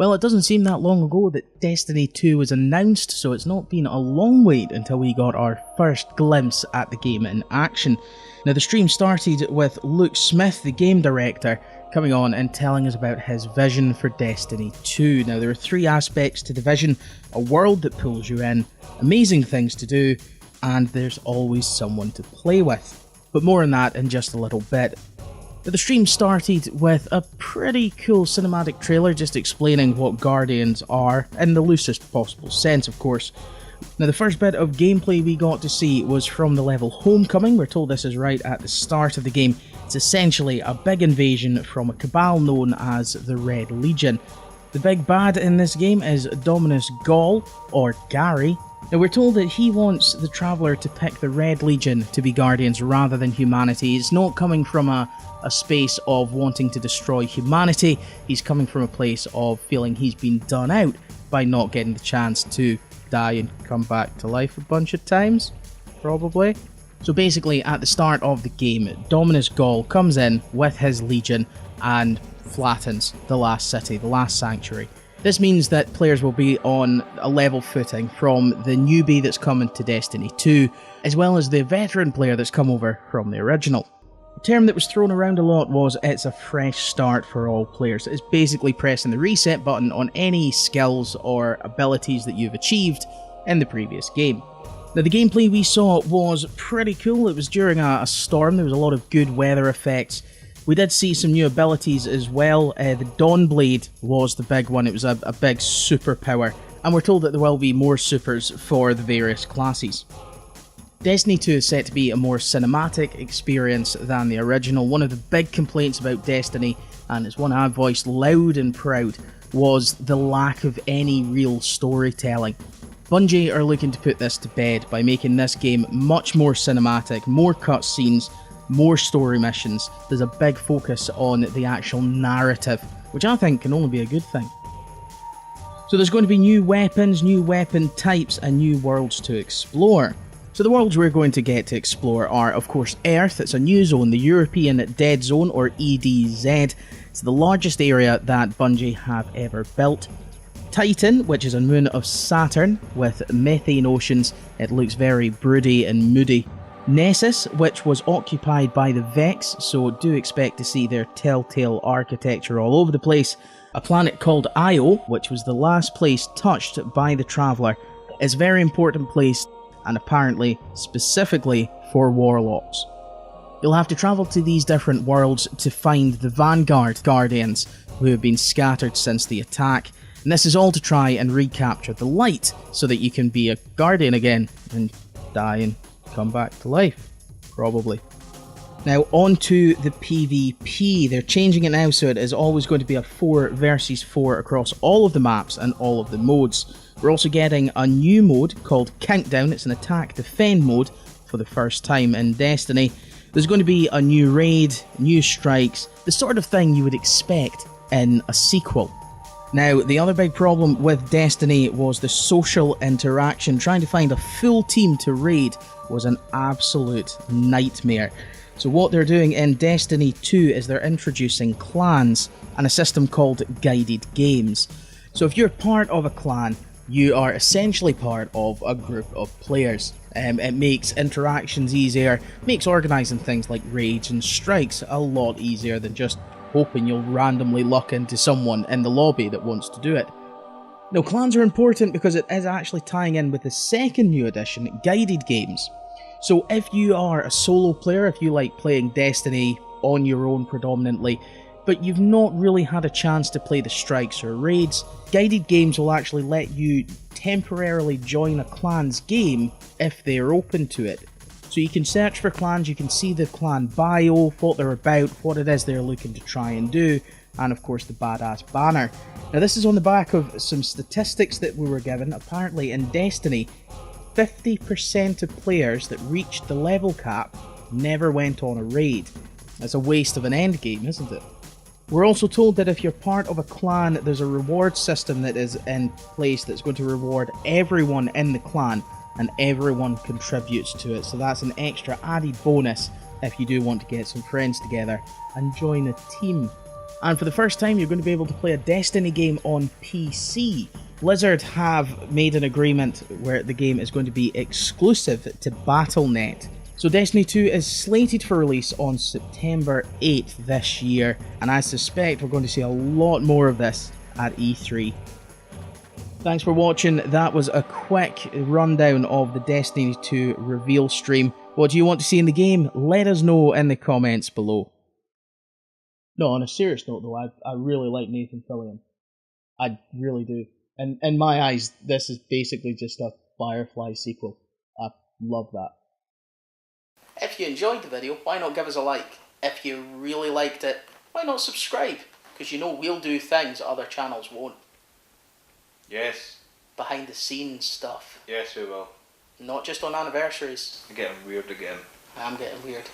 Well, it doesn't seem that long ago that Destiny 2 was announced, so it's not been a long wait until we got our first glimpse at the game in action. Now, the stream started with Luke Smith, the game director, coming on and telling us about his vision for Destiny 2. Now, there are three aspects to the vision: a world that pulls you in, amazing things to do, and there's always someone to play with. But more on that in just a little bit. The stream started with a pretty cool cinematic trailer just explaining what Guardians are, in the loosest possible sense, of course. Now, the first bit of gameplay we got to see was from the level Homecoming. We're told this is right at the start of the game. It's essentially a big invasion from a cabal known as the Red Legion. The big bad in this game is Dominus Gall, or Gary. Now, we're told that he wants the Traveller to pick the Red Legion to be Guardians rather than humanity. It's not coming from a space of wanting to destroy humanity. He's coming from a place of feeling he's been done out by not getting the chance to die and come back to life a bunch of times, probably. So basically, at the start of the game, Dominus Gall comes in with his Legion and flattens the last city, the last sanctuary. This means that players will be on a level footing from the newbie that's coming to Destiny 2, as well as the veteran player that's come over from the original. A term that was thrown around a lot was it's a fresh start for all players. It's basically pressing the reset button on any skills or abilities that you've achieved in the previous game. Now, the gameplay we saw was pretty cool. It was during a storm. There was a lot of good weather effects. We did see some new abilities as well. The Dawnblade was the big one. It was a big superpower, and we're told that there will be more supers for the various classes. Destiny 2 is set to be a more cinematic experience than the original. One of the big complaints about Destiny, and it's one I've voiced loud and proud, was the lack of any real storytelling. Bungie are looking to put this to bed by making this game much more cinematic, more cutscenes, more story missions. There's a big focus on the actual narrative, which I think can only be a good thing. So there's going to be new weapons, new weapon types, and new worlds to explore. So the worlds we're going to get to explore are, of course, Earth. It's a new zone, the European Dead Zone, or EDZ. It's the largest area that Bungie have ever built. Titan, which is a moon of Saturn with methane oceans. It looks very broody and moody. Nessus, which was occupied by the Vex, so do expect to see their telltale architecture all over the place. A planet called Io, which was the last place touched by the Traveller. It's a very important place, and apparently specifically for warlocks. You'll have to travel to these different worlds to find the Vanguard Guardians, who have been scattered since the attack, and this is all to try and recapture the light, so that you can be a Guardian again, and die and come back to life, probably. Now on to the PvP. They're changing it now, so it is always going to be a 4 versus 4 across all of the maps and all of the modes. We're also getting a new mode called Countdown. It's an attack defend mode for the first time in Destiny. There's going to be a new raid, new strikes, the sort of thing you would expect in a sequel. Now, the other big problem with Destiny was the social interaction. Trying to find a full team to raid was an absolute nightmare. So what they're doing in Destiny 2 is they're introducing clans and a system called guided games. So if you're part of a clan, you are essentially part of a group of players. It makes interactions easier, makes organising things like raids and strikes a lot easier than just hoping you'll randomly luck into someone in the lobby that wants to do it. Now, clans are important because it is actually tying in with the second new addition, guided games. So if you are a solo player, if you like playing Destiny on your own predominantly, but you've not really had a chance to play the strikes or raids, guided games will actually let you temporarily join a clan's game if they're open to it. So you can search for clans, you can see the clan bio, what they're about, what it is they're looking to try and do, and of course the badass banner. Now this is on the back of some statistics that we were given. Apparently in Destiny, 50% of players that reached the level cap never went on a raid. That's a waste of an end game, isn't it? We're also told that if you're part of a clan, there's a reward system that is in place that's going to reward everyone in the clan, and everyone contributes to it. So that's an extra added bonus if you do want to get some friends together and join a team. And for the first time, you're going to be able to play a Destiny game on PC. Blizzard have made an agreement where the game is going to be exclusive to Battle.net. So Destiny 2 is slated for release on September 8th this year, and I suspect we're going to see a lot more of this at E3. Thanks for watching. That was a quick rundown of the Destiny 2 reveal stream. What do you want to see in the game? Let us know in the comments below. No, on a serious note though, I really like Nathan Fillion. I really do. And in my eyes, this is basically just a Firefly sequel. I love that. If you enjoyed the video, why not give us a like? If you really liked it, why not subscribe? Because you know we'll do things other channels won't. Yes. Behind the scenes stuff. Yes, we will. Not just on anniversaries. You're getting weird again. I'm getting weird.